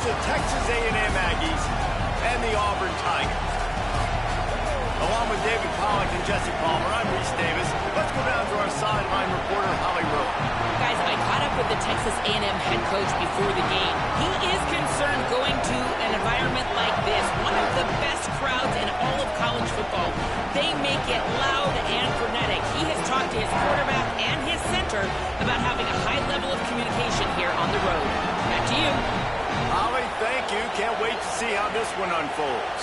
the Texas A&M Aggies and the Auburn Tigers. Along with David Pollack and Jesse Palmer, I'm Reese Davis. Let's go down to our sideline reporter, Holly Rowe. Guys, I caught up with the Texas A&M head coach before the game. He is concerned going to an environment like this, one of the best crowds in all of college football. They make it loud and frenetic. He has talked to his quarterback and his center about having a high level of communication here on the road. Back to you. Holly, thank you. Can't wait to see how this one unfolds.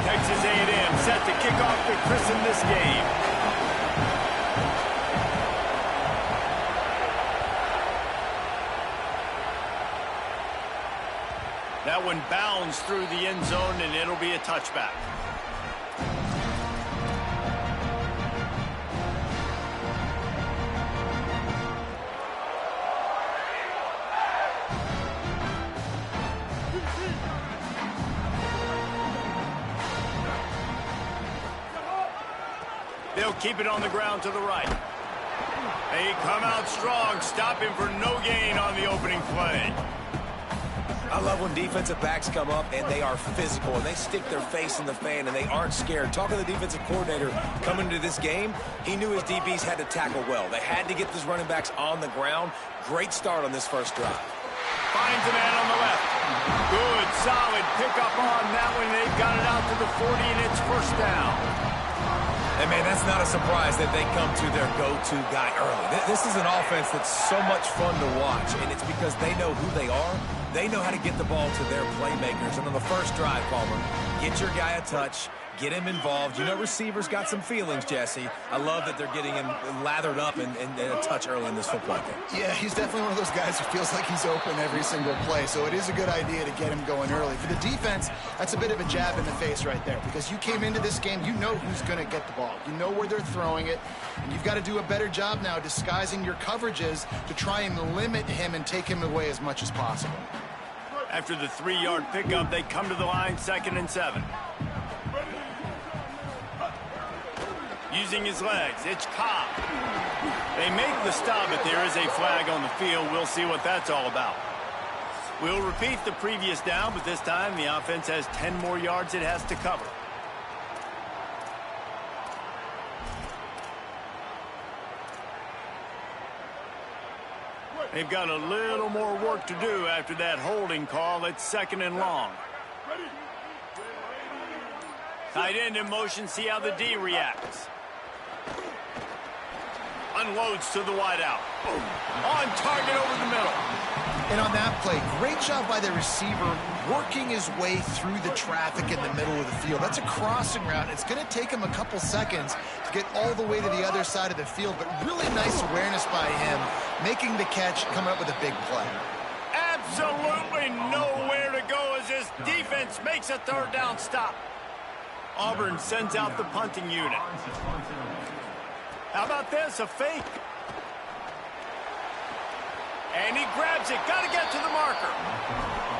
Texas A&M set to kick off to christen this game. That one bounds through the end zone, and it'll be a touchback. They'll keep it on the ground to the right. They come out strong, stopping for no gain on the opening play. I love when defensive backs come up and they are physical and they stick their face in the fan and they aren't scared. Talking to the defensive coordinator coming into this game, he knew his DBs had to tackle well. They had to get these running backs on the ground. Great start on this first drive. Finds a man on the left. Good, solid pickup on that one. They've got it out to the 40, and it's first down. And, man, that's not a surprise that they come to their go-to guy early. This is an offense that's so much fun to watch, and it's because they know who they are. They know how to get the ball to their playmakers. And on the first drive, Palmer, get your guy a touch, get him involved. You know receivers got some feelings, Jesse. I love that they're getting him lathered up and a touch early in this football game. Yeah, he's definitely one of those guys who feels like he's open every single play, so it is a good idea to get him going early. For the defense, that's a bit of a jab in the face right there, because you came into this game, you know who's going to get the ball. You know where they're throwing it, and you've got to do a better job now disguising your coverages to try and limit him and take him away as much as possible. After the 3-yard pickup, they come to the line, 2nd and 7. Using his legs, it's Cobb. They make the stop, but there is a flag on the field. We'll see what that's all about. We'll repeat the previous down, but this time the offense has 10 more yards it has to cover. They've got a little more work to do after that holding call. It's 2nd and long. Tight end in motion, see how the D reacts. Unloads to the wideout. On target over the middle. And on that play, great job by the receiver working his way through the traffic in the middle of the field. That's a crossing route. It's going to take him a couple seconds to get all the way to the other side of the field, but really nice awareness by him, making the catch, coming up with a big play. Absolutely nowhere to go as this defense makes a 3rd down stop. Auburn sends out the punting unit. How about this? A fake. And he grabs it. Got to get to the marker.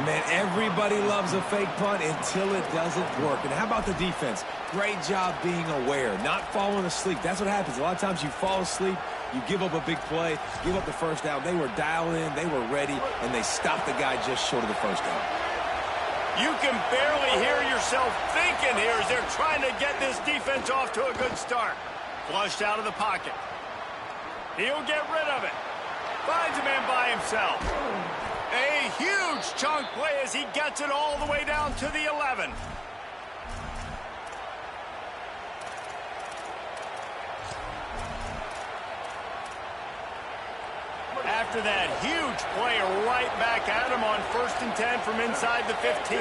Man, everybody loves a fake punt until it doesn't work. And how about the defense? Great job being aware, not falling asleep. That's what happens. A lot of times you fall asleep, you give up a big play, give up the first down. They were dialed in, they were ready, and they stopped the guy just short of the first down. You can barely hear yourself thinking here as they're trying to get this defense off to a good start. Flushed out of the pocket. He'll get rid of it. Finds a man by himself. A huge chunk play as he gets it all the way down to the 11. After that huge play, right back at him on 1st and 10 from inside the 15.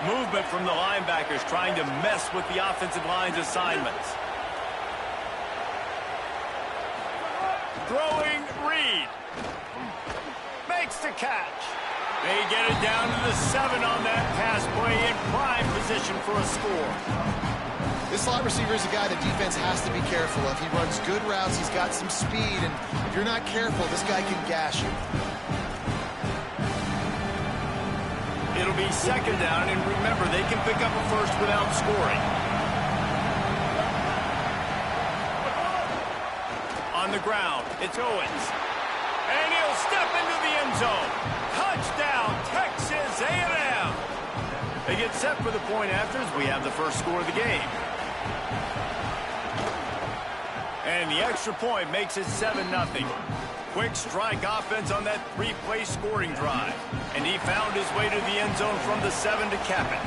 Movement from the linebackers trying to mess with the offensive line's assignments. Throwing Reed. Makes the catch. They get it down to the 7 on that pass play in prime position for a score. This slot receiver is a guy the defense has to be careful of. He runs good routes. He's got some speed, and if you're not careful, this guy can gash you. It'll be second down, and remember, they can pick up a first without scoring. On the ground, it's Owens. And he'll step into the end zone. Touchdown, Texas A&M. They get set for the point after as we have the first score of the game. And the extra point makes it 7-0. Quick strike offense on that three-play scoring drive. And he found his way to the end zone from the 7 to cap it.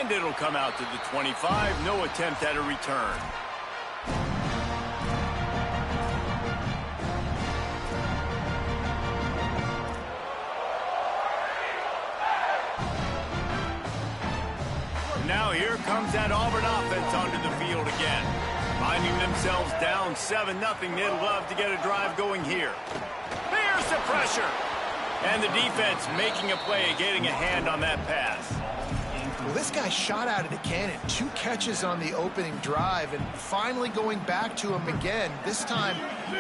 And it'll come out to the 25. No attempt at a return. Now here comes that Auburn offense onto the field again. Finding themselves down 7-0, they'd love to get a drive going here. There's the pressure. And the defense making a play, getting a hand on that pass. Well, this guy shot out of the cannon. 2 catches on the opening drive, and finally going back to him again. This time,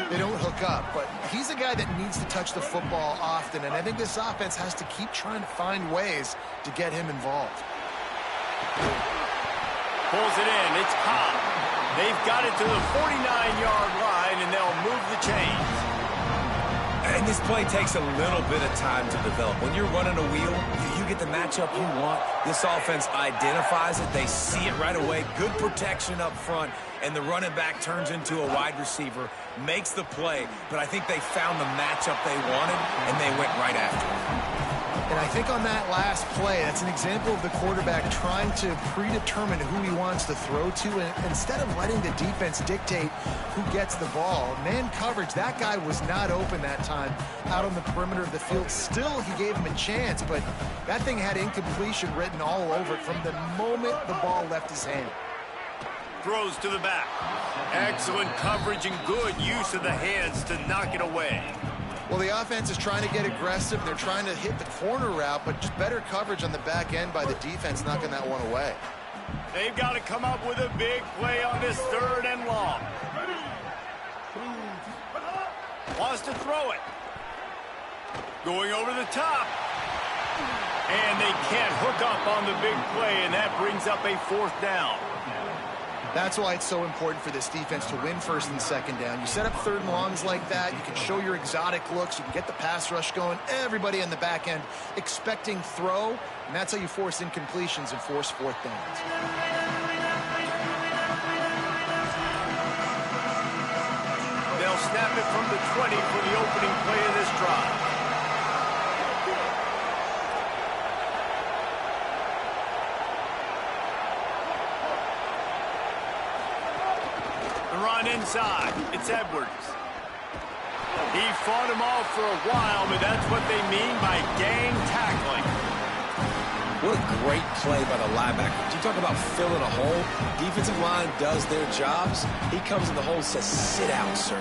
they don't hook up, but he's a guy that needs to touch the football often, and I think this offense has to keep trying to find ways to get him involved. Pulls it in. It's Cobb. They've got it to the 49-yard line, and they'll move the chains. And this play takes a little bit of time to develop. When you're running a wheel, you get the matchup you want. This offense identifies it. They see it right away. Good protection up front. And the running back turns into a wide receiver, makes the play. But I think they found the matchup they wanted, and they went right after it. And I think on that last play, that's an example of the quarterback trying to predetermine who he wants to throw to, and instead of letting the defense dictate who gets the ball. Man coverage, that guy was not open that time out on the perimeter of the field. Still, he gave him a chance, but that thing had incompletion written all over it from the moment the ball left his hand. Throws to the back. Excellent coverage and good use of the hands to knock it away. Well, the offense is trying to get aggressive. They're trying to hit the corner route, but just better coverage on the back end by the defense knocking that one away. They've got to come up with a big play on this 3rd and long. Wants to throw it. Going over the top. And they can't hook up on the big play, and that brings up a 4th down. That's why it's so important for this defense to win 1st and 2nd down. You set up 3rd and longs like that. You can show your exotic looks. You can get the pass rush going. Everybody on the back end expecting throw, and that's how you force incompletions and force 4th downs. They'll snap it from the 20 for the opening play of this drive. Run inside. It's Edwards. He fought him off for a while, but that's what they mean by gang tackling. What a great play by the linebacker. You talk about filling a hole. Defensive line does their jobs. He comes in the hole and says, sit out, sir.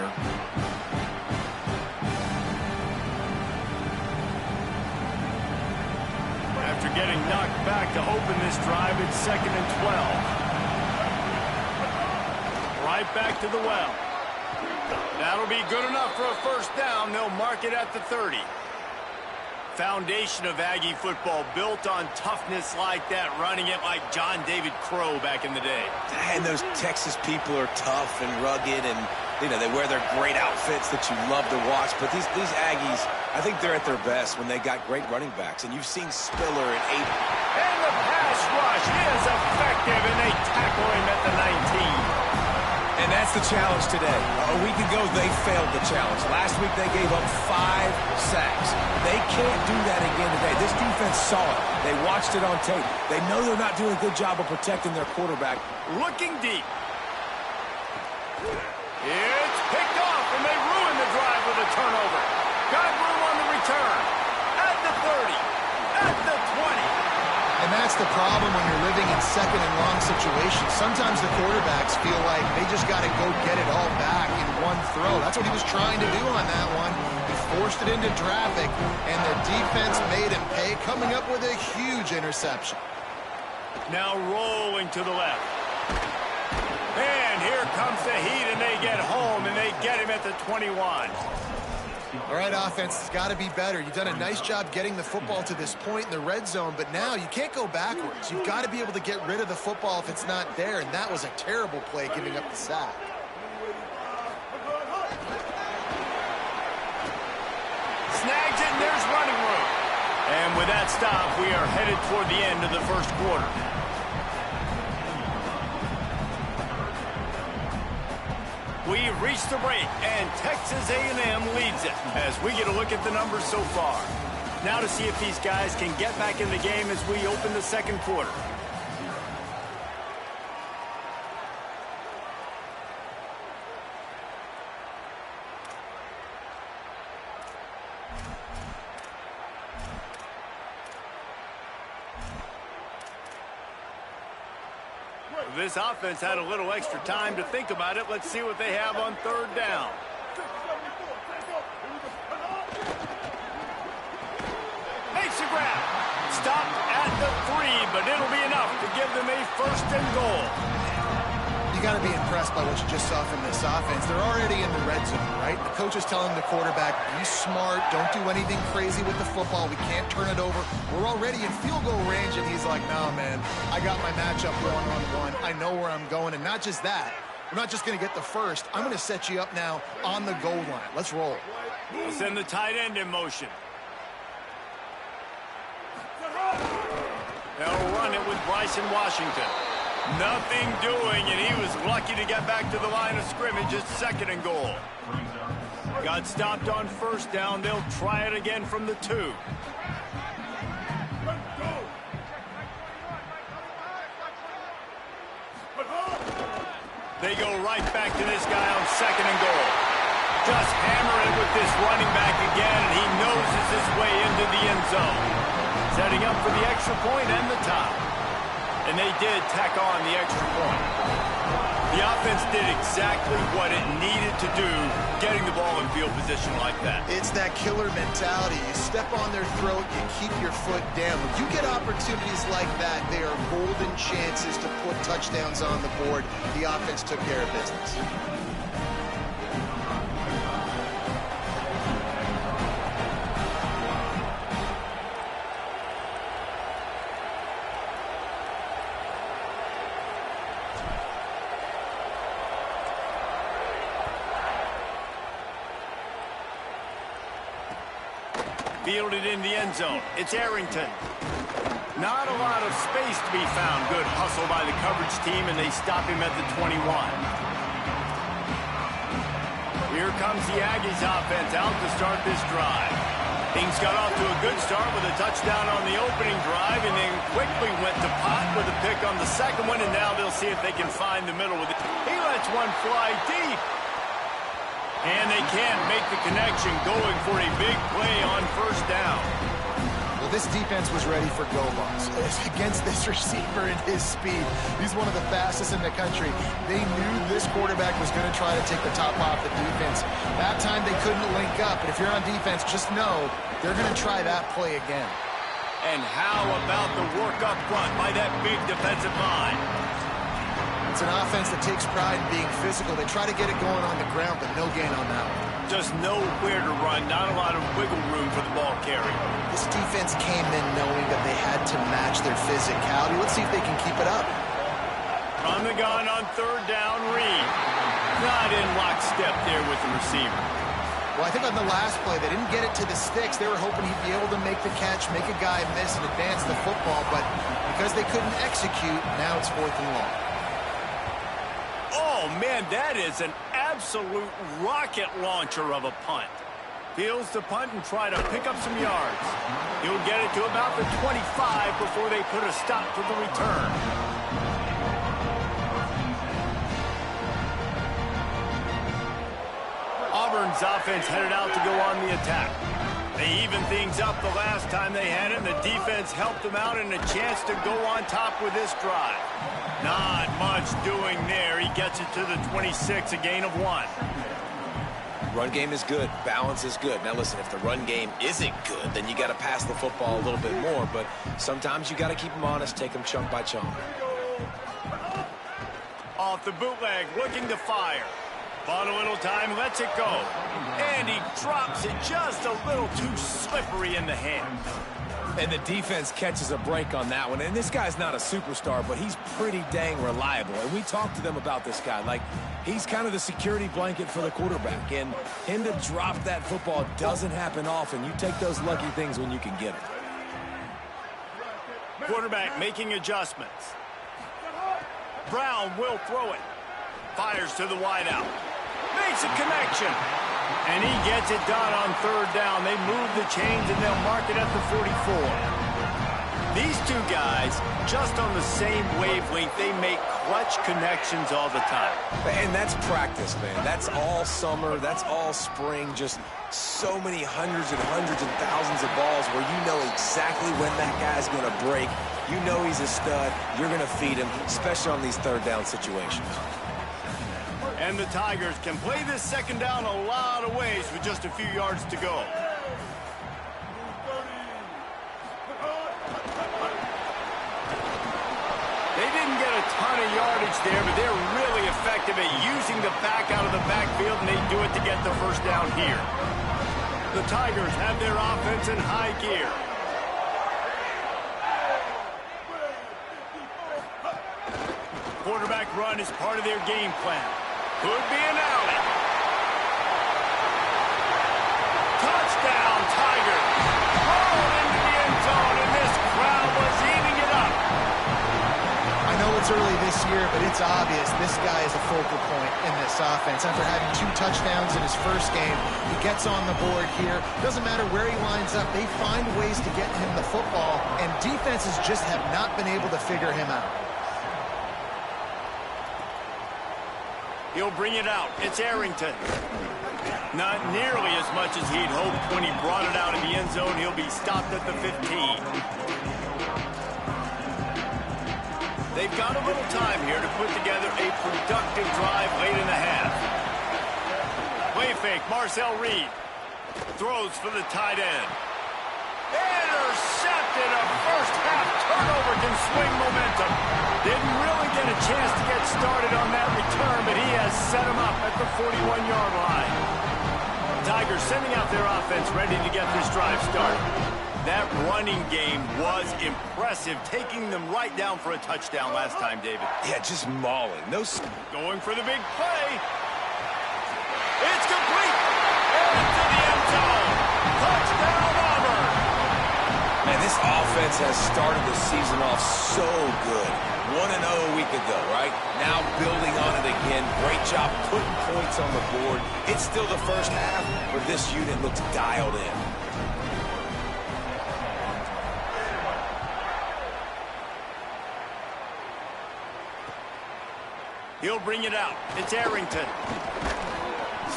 After getting knocked back to open this drive, it's 2nd and 12. Right back to the well. That'll be good enough for a 1st down. They'll mark it at the 30. Foundation of Aggie football built on toughness like that, running it like John David Crow back in the day. And those Texas people are tough and rugged, and they wear their great outfits that you love to watch. But these Aggies, I think they're at their best when they got great running backs. And you've seen Spiller and Abe. And the pass rush is effective, and they tackle him at the 19. And that's the challenge today. A week ago, they failed the challenge. Last week, they gave up 5 sacks. They can't do that again today. This defense saw it. They watched it on tape. They know they're not doing a good job of protecting their quarterback. Looking deep. It's picked off, and they ruin the drive with a turnover. Got room on the return. At the 30. At the 20. And that's the problem when you're living in 2nd and long situations. Sometimes the quarterbacks feel like they just got to go get it all back in one throw. That's what he was trying to do on that one. He forced it into traffic, and the defense made him pay, coming up with a huge interception. Now rolling to the left. And here comes the heat, and they get home, and they get it him at the 21. All right, offense, it's got to be better. You've done a nice job getting the football to this point in the red zone, but now you can't go backwards. You've got to be able to get rid of the football if it's not there, and that was a terrible play giving up the sack. Snags it, and there's running room. And with that stop, we are headed toward the end of the first quarter. We've reached the break, and Texas A&M leads it as we get a look at the numbers so far. Now to see if these guys can get back in the game as we open the second quarter. This offense had a little extra time to think about it. Let's see what they have on third down. Makes a grab. Stopped at the 3, but it'll be enough to give them a first and goal. You got to be impressed by what you just saw from this offense. They're already in the red zone, right? The coach is telling the quarterback, be smart, don't do anything crazy with the football. We can't turn it over. We're already in field goal range, and he's like, nah, man, I got my matchup one-on-one. I know where I'm going, and not just that. We're not just going to get the first. I'm going to set you up now on the goal line. Let's roll. We'll send the tight end in motion. They'll run it with Bryson Washington. Nothing doing, and he was lucky to get back to the line of scrimmage at second and goal. Got stopped on first down. They'll try it again from the 2. They go right back to this guy on second and goal. Just hammer it with this running back again, and he noses his way into the end zone. Setting up for the extra point and the tie. And they did tack on the extra point. The offense did exactly what it needed to do, getting the ball in field position like that. It's that killer mentality. You step on their throat, you keep your foot down. When you get opportunities like that, they are golden chances to put touchdowns on the board. The offense took care of business. Fielded in the end zone. It's Arrington. Not a lot of space to be found. Good hustle by the coverage team, and they stop him at the 21. Here comes the Aggies offense out to start this drive. Things got off to a good start with a touchdown on the opening drive, and then quickly went to pot with a pick on the second one, and now they'll see if they can find the middle with it. He lets one fly deep. And they can't make the connection, going for a big play on first down. Well, this defense was ready for go-balls. Against this receiver and his speed, he's one of the fastest in the country. They knew this quarterback was going to try to take the top off the defense. That time they couldn't link up, but if you're on defense, just know they're going to try that play again. And how about the work up front by that big defensive line? It's an offense that takes pride in being physical. They try to get it going on the ground, but no gain on that one. Just nowhere to run, not a lot of wiggle room for the ball carrier. This defense came in knowing that they had to match their physicality. Let's see if they can keep it up. From the gun on third down, Reed. Not in lockstep there with the receiver. Well, I think on the last play, they didn't get it to the sticks. They were hoping he'd be able to make the catch, make a guy miss, and advance the football. But because they couldn't execute, now it's 4th and long. Oh, man, that is an absolute rocket launcher of a punt. Fields the punt and try to pick up some yards. He'll get it to about the 25 before they put a stop to the return. Auburn's offense headed out to go on the attack. They evened things up the last time they had it, and the defense helped them out and a chance to go on top with this drive. Not much doing there. He gets it to the 26, a gain of 1. Run game is good. Balance is good. Now, listen, if the run game isn't good, then you got to pass the football a little bit more. But sometimes you got to keep them honest, take them chunk by chunk. Off the bootleg, looking to fire. Bought a little time, lets it go. And he drops it just a little too slippery in the hand. And the defense catches a break on that one. And this guy's not a superstar, but he's pretty dang reliable. And we talked to them about this guy. Like, he's kind of the security blanket for the quarterback. And him to drop that football doesn't happen often. You take those lucky things when you can get them. Quarterback making adjustments. Brown will throw it. Fires to the wideout. Makes a connection. And he gets it done on third down. They move the chains, and they'll mark it at the 44. These two guys, just on the same wavelength, they make clutch connections all the time. And that's practice, man. That's all summer. That's all spring. Just so many hundreds and thousands of balls where you know exactly when that guy's going to break. You know he's a stud. You're going to feed him, especially on these third down situations. And the Tigers can play this second down a lot of ways with just a few yards to go. They didn't get a ton of yardage there, but they're really effective at using the back out of the backfield, and they do it to get the first down here. The Tigers have their offense in high gear. Quarterback run is part of their game plan. Could be an alley. Touchdown, Tigers. Rolled into the end zone, and this crowd was eating it up. I know it's early this year, but it's obvious this guy is a focal point in this offense. After having 2 touchdowns in his first game, he gets on the board here. Doesn't matter where he lines up, they find ways to get him the football, and defenses just have not been able to figure him out. He'll bring it out. It's Arrington. Not nearly as much as he'd hoped when he brought it out in the end zone. He'll be stopped at the 15. They've got a little time here to put together a productive drive late in the half. Play fake, Marcel Reed. Throws for the tight end. Intercepted. A first half turnover can swing momentum. Didn't really get a chance to get started on that return, but he has set him up at the 41-yard line. Tigers sending out their offense ready to get this drive started. That running game was impressive, taking them right down for a touchdown last time, David. Yeah, just mauling. Going for the big play. It's complete. Into the end zone. Touchdown, Auburn. Man, this offense has started the season off so good. 1-0 a week ago, right? Now building on it again. Great job putting points on the board. It's still the first half, but this unit looks dialed in. He'll bring it out. It's Arrington.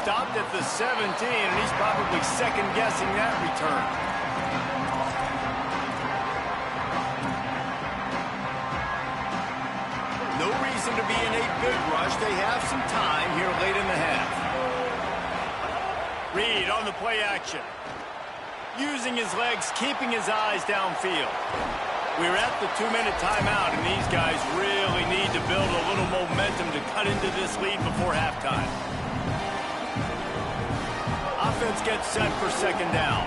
Stopped at the 17, and he's probably second-guessing that return. No reason to be in a big rush. They have some time here late in the half. Reed on the play action. Using his legs, keeping his eyes downfield. We're at the 2-minute timeout, and these guys really need to build a little momentum to cut into this lead before halftime. Offense gets set for second down.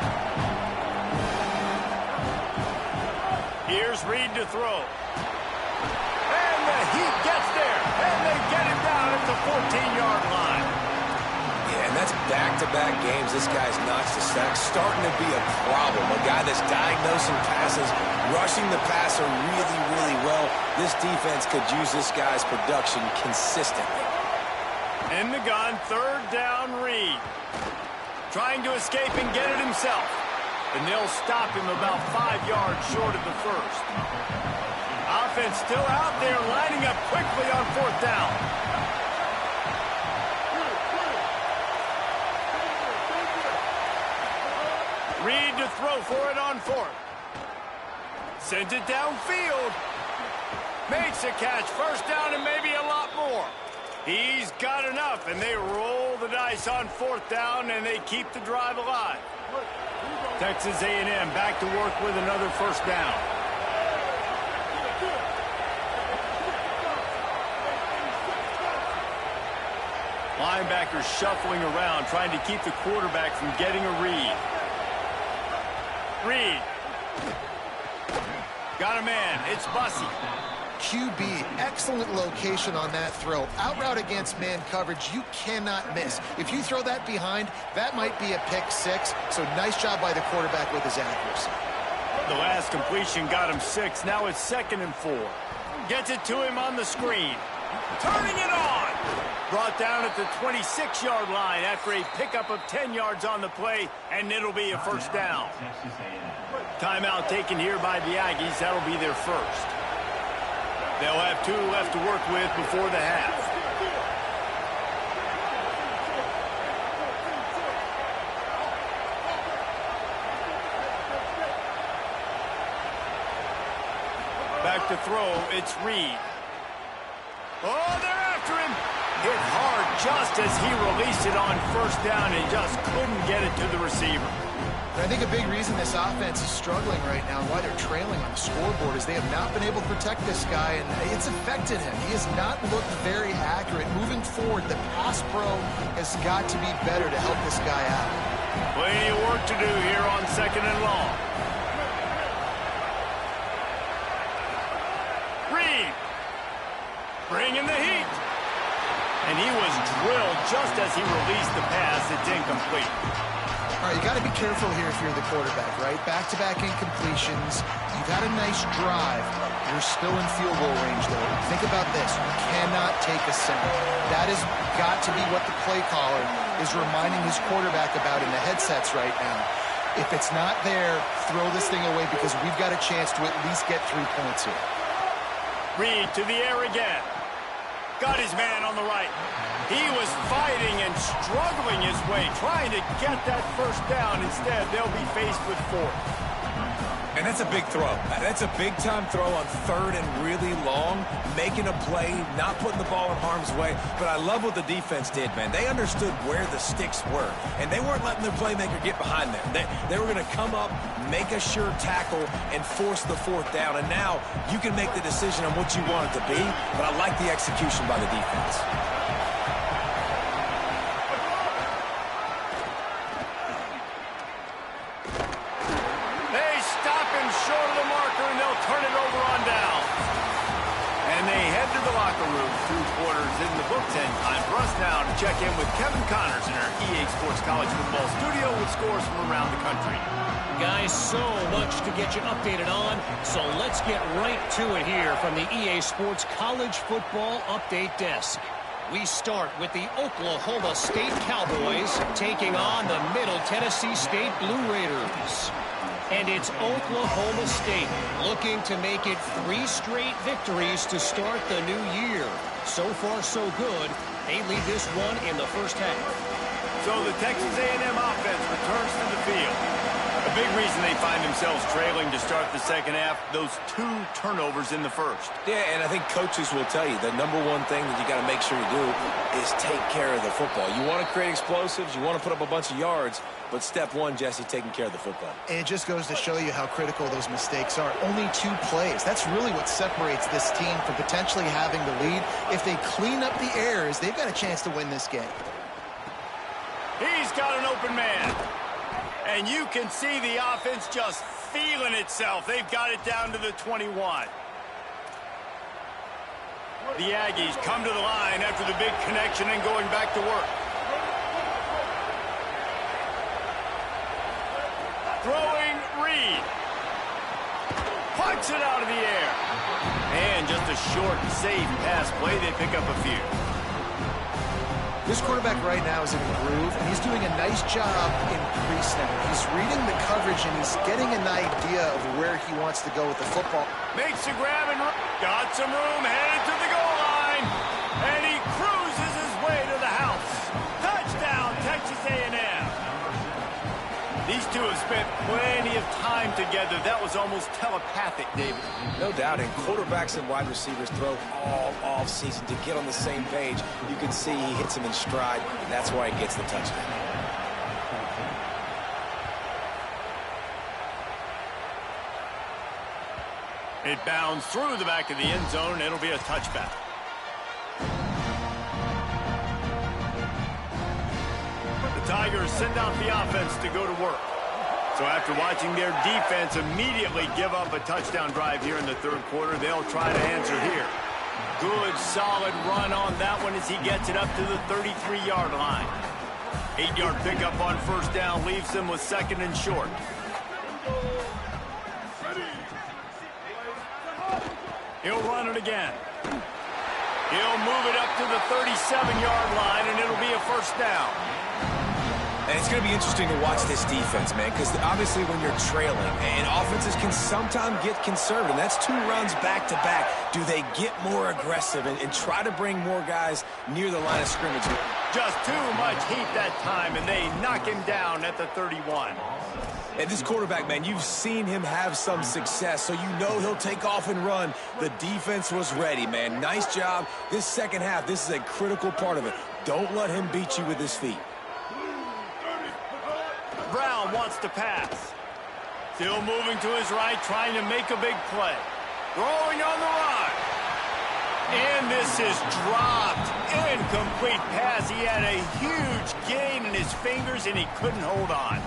Here's Reed to throw. And the Heat gets there, and they get it down at the 14-yard line. Yeah, and that's back-to-back games this guy's notched a sack. Starting to be a problem. A guy that's diagnosing passes, rushing the passer really, really well. This defense could use this guy's production consistently. In the gun, third down, Reed. Trying to escape and get it himself. And they'll stop him about 5 yards short of the first. Offense still out there, lining up quickly on fourth down. Reed to throw for it on fourth. Sends it downfield. Makes a catch. First down and maybe a lot more. He's got enough, and they roll the dice on fourth down, and they keep the drive alive. Texas A&M back to work with another first down. Linebackers shuffling around, trying to keep the quarterback from getting a read. Reed. Got a man. It's Bussey. QB, excellent location on that throw. Out route against man coverage, you cannot miss. If you throw that behind, that might be a pick six. So nice job by the quarterback with his accuracy. The last completion got him 6. Now it's 2nd and 4. Gets it to him on the screen. Turning it on. Brought down at the 26-yard line after a pickup of 10 yards on the play, and it'll be a first down. Timeout taken here by the Aggies. That'll be their first. They'll have 2 left to work with before the half. Back to throw, it's Reed. Oh, they're after him. Hit hard just as he released it on first down and just couldn't get it to the receiver. And I think a big reason this offense is struggling right now and why they're trailing on the scoreboard is they have not been able to protect this guy, and it's affected him. He has not looked very accurate. Moving forward, the pass pro has got to be better to help this guy out. Plenty of work to do here on 2nd and long. Reed. Bringing the heat. And he was drilled just as he released the pass. It's incomplete. All right, you got to be careful here if you're the quarterback, right? Back-to-back incompletions. You've had a nice drive. You're still in field goal range, though. Think about this. You cannot take a sack. That has got to be what the play caller is reminding his quarterback about in the headsets right now. If it's not there, throw this thing away because we've got a chance to at least get 3 points here. Reed to the air again. Got his man on the right. He was fighting and struggling his way, trying to get that first down. Instead, they'll be faced with 4th. And that's a big throw. That's a big-time throw on 3rd and really long, making a play, not putting the ball in harm's way. But I love what the defense did, man. They understood where the sticks were, and they weren't letting their playmaker get behind them. They were going to come up, make a sure tackle, and force the 4th down. And now you can make the decision on what you want it to be, but I like the execution by the defense. Short of the marker, and they'll turn it over on down. And they head to the locker room. 2 quarters in the books, and time for us now to check in with Kevin Connors in our EA Sports College Football studio with scores from around the country. Guys, so much to get you updated on, so let's get right to it here from the EA Sports College Football Update Desk. We start with the Oklahoma State Cowboys taking on the Middle Tennessee State Blue Raiders. And it's Oklahoma State looking to make it 3 straight victories to start the new year. So far, so good. They lead this one in the first half. So the Texas A&M offense returns to the field. A big reason they find themselves trailing to start the second half, those 2 turnovers in the first. Yeah, and I think coaches will tell you the number one thing that you got to make sure you do is take care of the football. You want to create explosives, you want to put up a bunch of yards, but step 1, Jesse, taking care of the football. And it just goes to show you how critical those mistakes are. Only 2 plays. That's really what separates this team from potentially having the lead. If they clean up the errors, they've got a chance to win this game. He's got an open man. And you can see the offense just feeling itself. They've got it down to the 21. The Aggies come to the line after the big connection and going back to work. Throwing Reed. Puts it out of the air. And just a short, safe pass play. They pick up a few. This quarterback right now is in a groove, and he's doing a nice job in pre-snap. He's reading the coverage, and he's getting an idea of where he wants to go with the football. Makes a grab and got some room, headed to the goal line, and he cruises his way to the house. Touchdown, Texas A&M. These two have spent plenty of time together. That was almost telepathic, David. No doubt, and quarterbacks and wide receivers throw all off-season to get on the same page. You can see he hits him in stride, and that's why he gets the touchdown. It bounds through the back of the end zone. It'll be a touchback. Tigers send out the offense to go to work. So after watching their defense immediately give up a touchdown drive here in the third quarter, they'll try to answer here. Good, solid run on that one as he gets it up to the 33-yard line. 8-yard pickup on first down leaves them with second and short. He'll run it again. He'll move it up to the 37-yard line, and it'll be a first down. And it's going to be interesting to watch this defense, man, because obviously when you're trailing, and offenses can sometimes get conservative. That's 2 runs back-to-back. Do they get more aggressive and try to bring more guys near the line of scrimmage? Just too much heat that time, and they knock him down at the 31. And this quarterback, man, you've seen him have some success, so you know he'll take off and run. The defense was ready, man. Nice job. This second half, this is a critical part of it. Don't let him beat you with his feet. Brown wants to pass. Still moving to his right, trying to make a big play. Throwing on the run. And this is dropped. Incomplete pass. He had a huge gain in his fingers, and he couldn't hold on.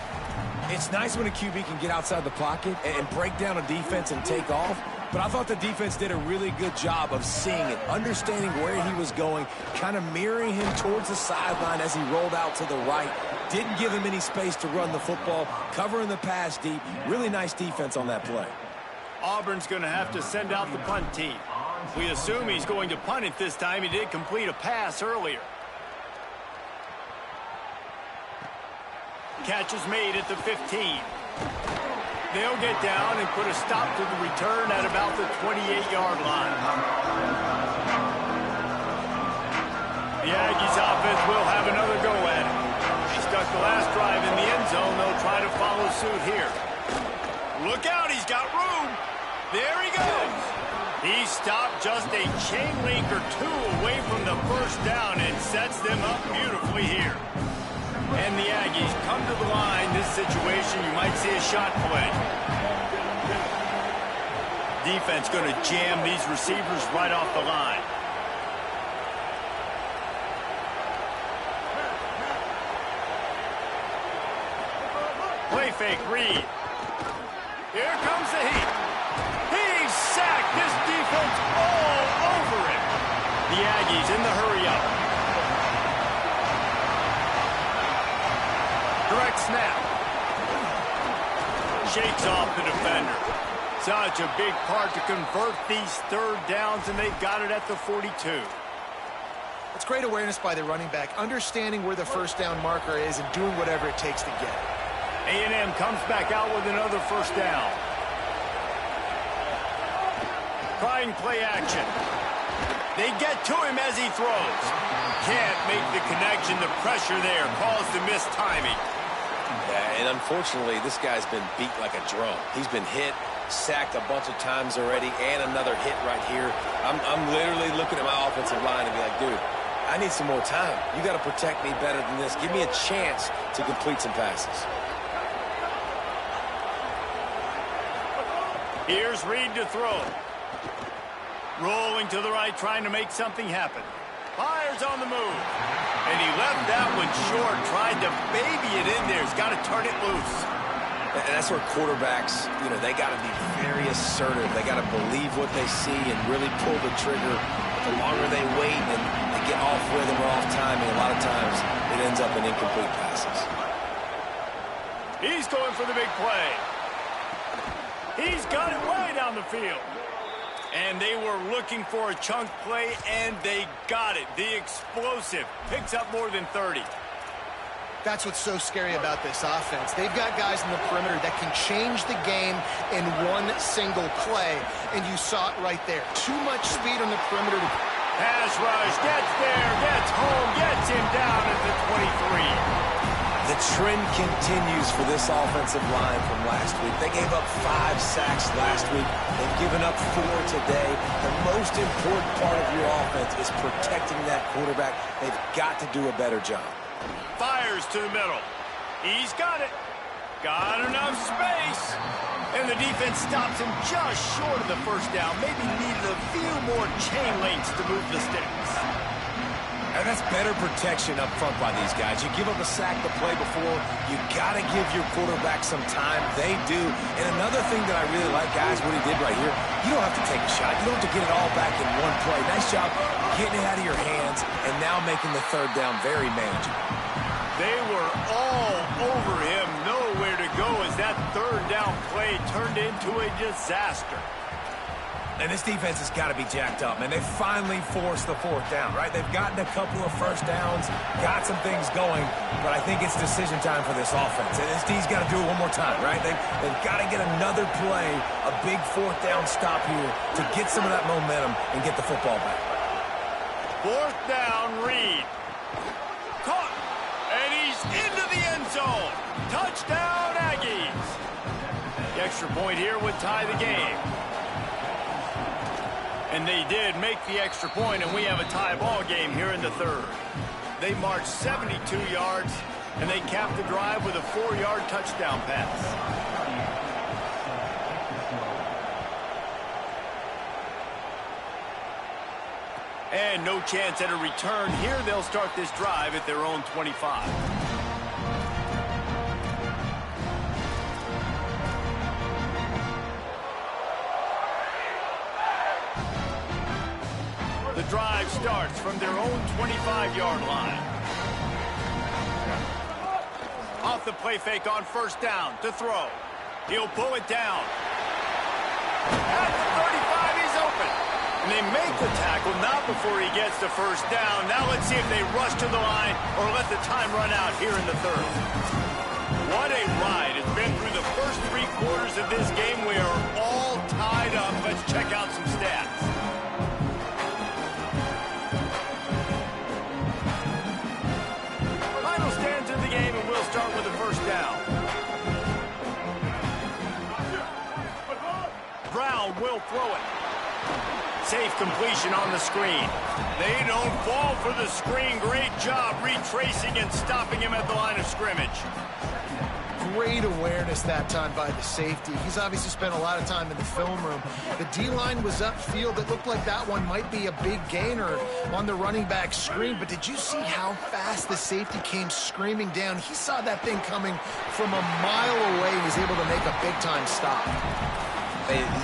It's nice when a QB can get outside the pocket and break down a defense and take off, but I thought the defense did a really good job of seeing it, understanding where he was going, kind of mirroring him towards the sideline as he rolled out to the right. Didn't give him any space to run the football, covering the pass deep. Really nice defense on that play. Auburn's going to have to send out the punt team. We assume he's going to punt it this time. He did complete a pass earlier. Catch is made at the 15. They'll get down and put a stop to the return at about the 28-yard line. The Aggies offense will have another go at it. They stuck the last drive in the end zone. They'll try to follow suit here. Look out, he's got room. There he goes. He stopped just a chain link or 2 away from the first down and sets them up beautifully here. And the Aggies come to the line. This situation, you might see a shot play. Defense going to jam these receivers right off the line. Play fake, Reed. Here comes the heat. He's sacked. This defense all over him. The Aggies in the hurry-up. Direct snap. Shakes off the defender. Such a big part to convert these third downs, and they've got it at the 42. It's great awareness by the running back, understanding where the first down marker is and doing whatever it takes to get it. A&M comes back out with another first down. Trying play action. They get to him as he throws. Can't make the connection. The pressure there caused the missed timing. Yeah, and unfortunately, this guy's been beat like a drum. He's been hit, sacked a bunch of times already, and another hit right here. I'm literally looking at my offensive line and be like, dude, I need some more time. You got to protect me better than this. Give me a chance to complete some passes. Here's Reed to throw. Rolling to the right, trying to make something happen. Fires on the move. And he left that one short, tried to baby it in there. He's got to turn it loose. And that's where quarterbacks, they got to be very assertive. They got to believe what they see and really pull the trigger. But the longer they wait and they get off rhythm or off timing, a lot of times it ends up in incomplete passes. He's going for the big play. He's got it way down the field. And they were looking for a chunk play, and they got it. The explosive picks up more than 30. That's what's so scary about this offense. They've got guys in the perimeter that can change the game in one single play, and you saw it right there. Too much speed on the perimeter. Pass rush, gets there, gets home, gets him down at the 23. The trend continues for this offensive line from last week. They gave up 5 sacks last week. They've given up 4 today. The most important part of your offense is protecting that quarterback. They've got to do a better job. Fires to the middle. He's got it. Got enough space. And the defense stops him just short of the first down. Maybe needed a few more chain links to move the sticks. And that's better protection up front by these guys. You give them a sack to play before, you got to give your quarterback some time. They do. And another thing that I really like, guys, what he did right here, you don't have to take a shot. You don't have to get it all back in one play. Nice job getting it out of your hands and now making the third down very manageable. They were all over him. Nowhere to go as that third down play turned into a disaster. And this defense has got to be jacked up, man. They finally forced the fourth down, right? They've gotten a couple of first downs, got some things going, but I think it's decision time for this offense. And this D's got to do it one more time, right? They've got to get another play, a big fourth down stop here to get some of that momentum and get the football back. Fourth down, Reed. Caught. And he's into the end zone. Touchdown, Aggies. The extra point here would tie the game. And they did make the extra point, and we have a tie ball game here in the third. They marched 72 yards, and they capped the drive with a 4-yard touchdown pass. And no chance at a return. Here they'll start this drive at their own 25. The drive starts from their own 25-yard line. Off the play fake on first down to throw. He'll pull it down. At the 35, he's open. And they make the tackle, not before he gets the first down. Now let's see if they rush to the line or let the time run out here in the third. What a ride. It's been through the first 3 quarters of this game. We are all tied up. Let's check out some stats. Game, and we'll start with the first down. Brown will throw it. Safe completion on the screen. They don't fall for the screen. Great job retracing and stopping him at the line of scrimmage. Great awareness that time by the safety. He's obviously spent a lot of time in the film room. The D-line was upfield. It looked like that one might be a big gainer on the running back screen, but did you see how fast the safety came screaming down? He saw that thing coming from a mile away. He was able to make a big-time stop.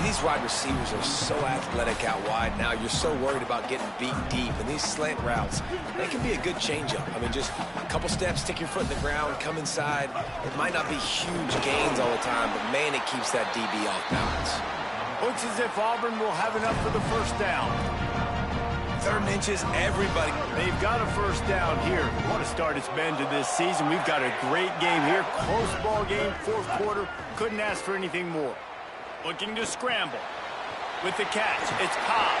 These wide receivers are so athletic out wide now. You're so worried about getting beat deep. And these slant routes, they can be a good changeup. I mean, just a couple steps, stick your foot in the ground, come inside. It might not be huge gains all the time, but, man, it keeps that DB off balance. Looks as if Auburn will have enough for the first down. 3rd and inches, everybody. They've got a first down here. What a start it's been to this season. We've got a great game here. Close ball game, 4th quarter. Couldn't ask for anything more. Looking to scramble. With the catch, it's Cobb.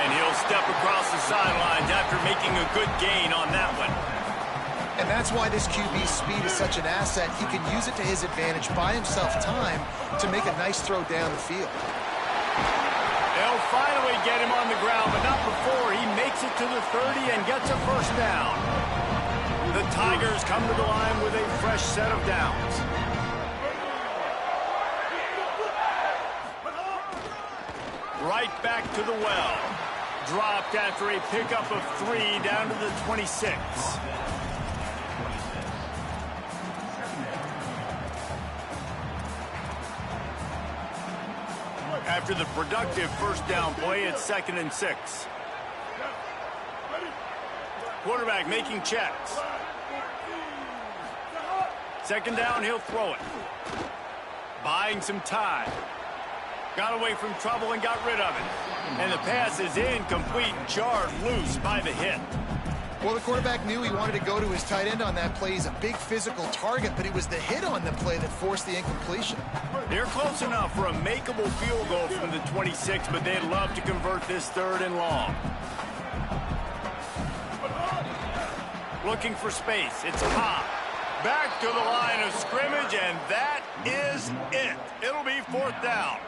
And he'll step across the sidelines after making a good gain on that one. And that's why this QB's speed is such an asset. He can use it to his advantage, buy himself time to make a nice throw down the field. They'll finally get him on the ground, but not before he makes it to the 30 and gets a first down. The Tigers come to the line with a fresh set of downs. Right back to the well. Dropped after a pickup of 3 down to the 26. After the productive first down play, it's 2nd and 6. Quarterback making checks. 2nd down, he'll throw it. Buying some time. Got away from trouble and got rid of it. And the pass is incomplete, jarred loose by the hit. Well, the quarterback knew he wanted to go to his tight end on that play. He's a big physical target, but it was the hit on the play that forced the incompletion. They're close enough for a makeable field goal from the 26, but they'd love to convert this 3rd and long. Looking for space. It's Cobb. Back to the line of scrimmage, and that is it. It'll be 4th down.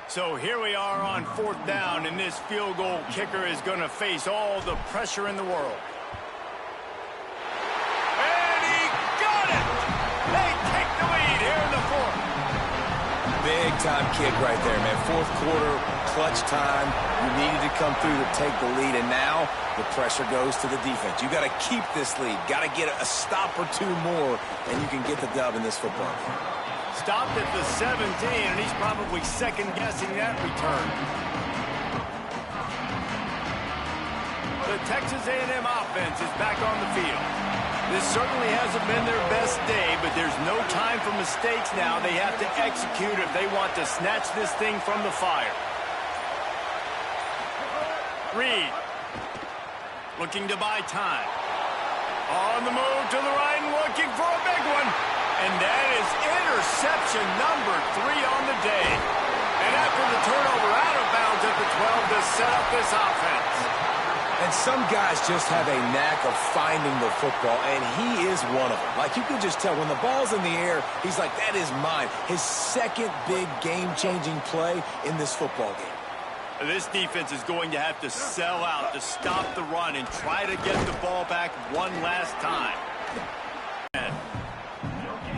So here we are on 4th down, and this field goal kicker is going to face all the pressure in the world. And he got it! They take the lead here in the 4th. Big-time kick right there, man. 4th quarter, clutch time. You needed to come through to take the lead, and now the pressure goes to the defense. You got to keep this lead. Got to get a stop or two more, and you can get the dub in this football game. Stopped at the 17, and he's probably second-guessing that return. The Texas A&M offense is back on the field. This certainly hasn't been their best day, but there's no time for mistakes now. They have to execute if they want to snatch this thing from the fire. Reed, looking to buy time. On the move to the right and looking for a big one. And that is interception number 3 on the day. And after the turnover out of bounds at the 12 to set up this offense. And some guys just have a knack of finding the football, and he is one of them. Like, you can just tell when the ball's in the air, he's like, that is mine. His second big game-changing play in this football game. This defense is going to have to sell out to stop the run and try to get the ball back one last time.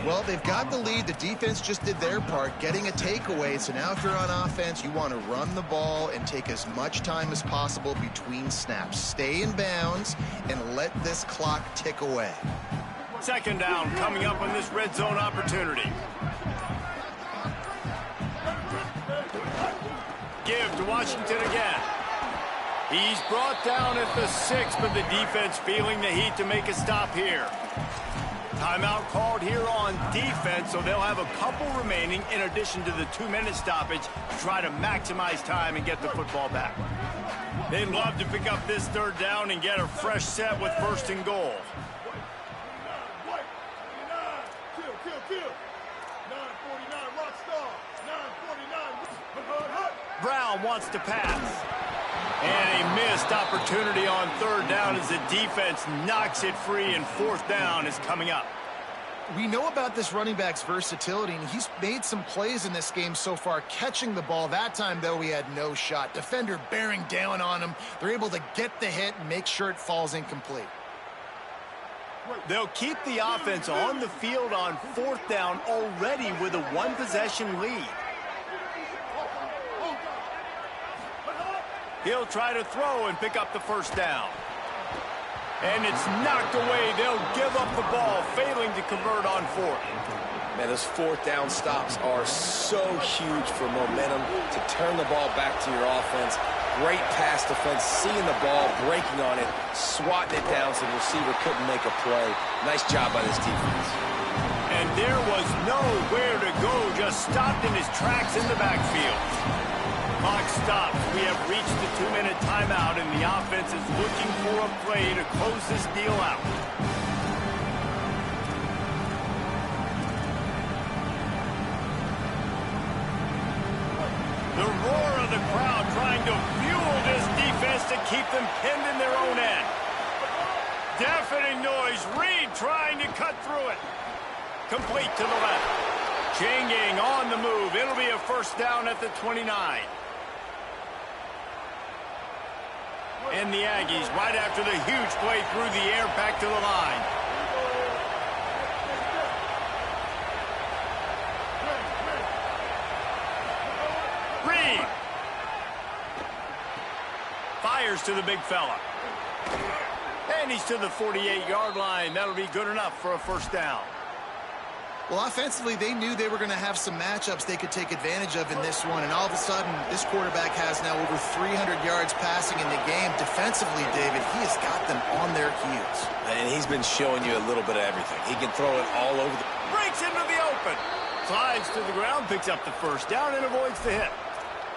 Well, they've got the lead. The defense just did their part, getting a takeaway. So now if you're on offense, you want to run the ball and take as much time as possible between snaps. Stay in bounds and let this clock tick away. Second down coming up on this red zone opportunity. Give to Washington again. He's brought down at the 6, but the defense feeling the heat to make a stop here. Timeout called here on defense, so they'll have a couple remaining in addition to the 2-minute stoppage to try to maximize time and get the football back. They'd love to pick up this third down and get a fresh set with 1st and goal. Brown wants to pass. And a missed opportunity on 3rd down as the defense knocks it free, and 4th down is coming up. We know about this running back's versatility, and he's made some plays in this game so far, catching the ball. That time, though, he had no shot. Defender bearing down on him. They're able to get the hit and make sure it falls incomplete. They'll keep the offense on the field on 4th down already with a 1-possession lead. He'll try to throw and pick up the 1st down. And it's knocked away. They'll give up the ball, failing to convert on 4th. Man, those 4th down stops are so huge for momentum to turn the ball back to your offense. Great pass defense, seeing the ball, breaking on it, swatting it down so the receiver couldn't make a play. Nice job by this defense. And there was nowhere to go, just stopped in his tracks in the backfield. Clock stops. We have reached the 2-minute timeout, and the offense is looking for a play to close this deal out. The roar of the crowd trying to fuel this defense to keep them pinned in their own end. Deafening noise. Reed trying to cut through it. Complete to the left. Changing on the move. It'll be a 1st down at the 29. And the Aggies, right after the huge play through the air, back to the line. Reed. Fires to the big fella. And he's to the 48-yard line. That'll be good enough for a 1st down. Well, offensively, they knew they were going to have some matchups they could take advantage of in this one, and all of a sudden, this quarterback has now over 300 yards passing in the game. Defensively, David, he has got them on their heels. And he's been showing you a little bit of everything. He can throw it all over the... Breaks into the open. Slides to the ground, picks up the 1st down, and avoids the hit.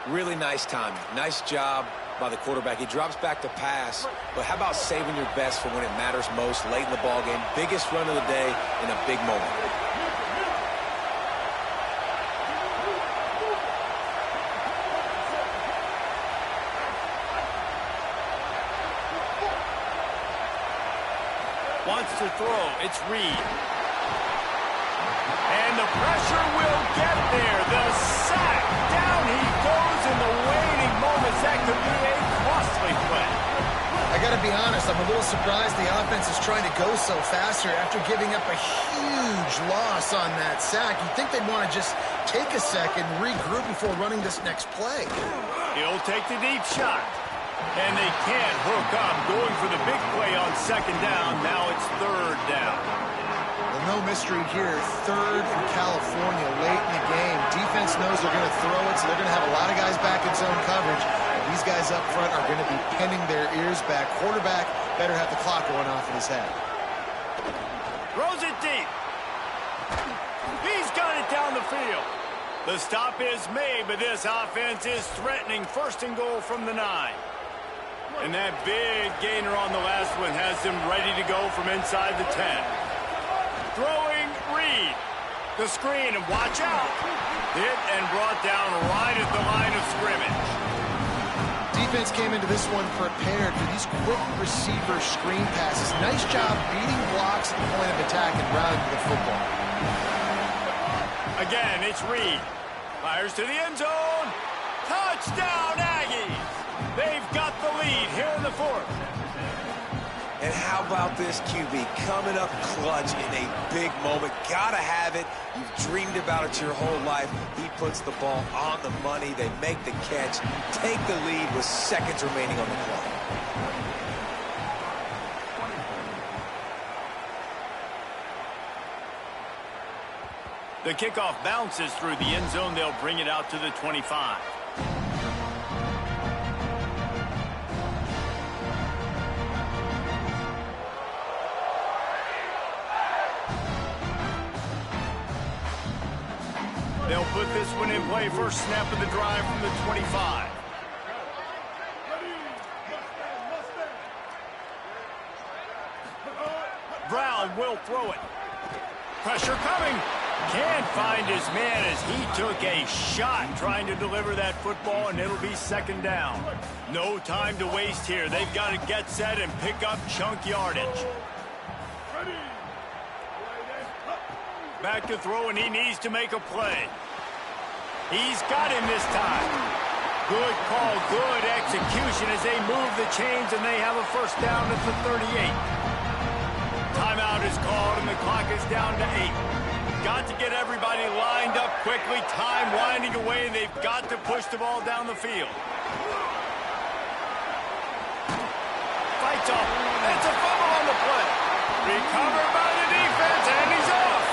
Really nice timing. Nice job by the quarterback. He drops back to pass, but how about saving your best for when it matters most late in the ballgame? Biggest run of the day in a big moment. Wants to throw. It's Reed. And the pressure will get there. The sack. Down he goes in the waning moments. That could be a costly play. I got to be honest, I'm a little surprised the offense is trying to go so fast here after giving up a huge loss on that sack. You'd think they'd want to just take a second, regroup before running this next play. He'll take the deep shot. And they can't hook up, going for the big play on second down. Now it's third down. Well, no mystery here. Third in California late in the game. Defense knows they're going to throw it, so they're going to have a lot of guys back in zone coverage. These guys up front are going to be pinning their ears back. Quarterback better have the clock going off in his head. Throws it deep. He's got it down the field. The stop is made, but this offense is threatening first and goal from the 9. And that big gainer on the last one has them ready to go from inside the 10. Throwing Reed. The screen, and watch out. Hit and brought down right at the line of scrimmage. Defense came into this one prepared for these quick receiver screen passes. Nice job beating blocks at the point of attack and routing the football. Again, it's Reed. Fires to the end zone. Touchdown, Aggies. They've got the lead here in the fourth. And how about this QB coming up clutch in a big moment? Gotta have it. You've dreamed about it your whole life. He puts the ball on the money. They make the catch, take the lead with seconds remaining on the clock. The kickoff bounces through the end zone. They'll bring it out to the 25. They'll put this one in play. First snap of the drive from the 25. Brown will throw it. Pressure coming. Can't find his man as he took a shot trying to deliver that football, and it'll be second down. No time to waste here. They've got to get set and pick up chunk yardage. Back to throw, and he needs to make a play. He's got him this time. Good call, good execution as they move the chains, and they have a first down at the 38. Timeout is called, and the clock is down to 8. Got to get everybody lined up quickly. Time winding away, and they've got to push the ball down the field. Fights off. It's a fumble on the play. Recovered by the defense, and he's off.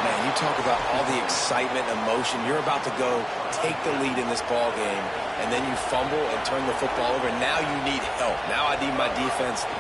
Man, you talk about all the excitement, emotion. You're about to go take the lead in this ball game, and then you fumble and turn the football over. Now you need help. Now I need my defense to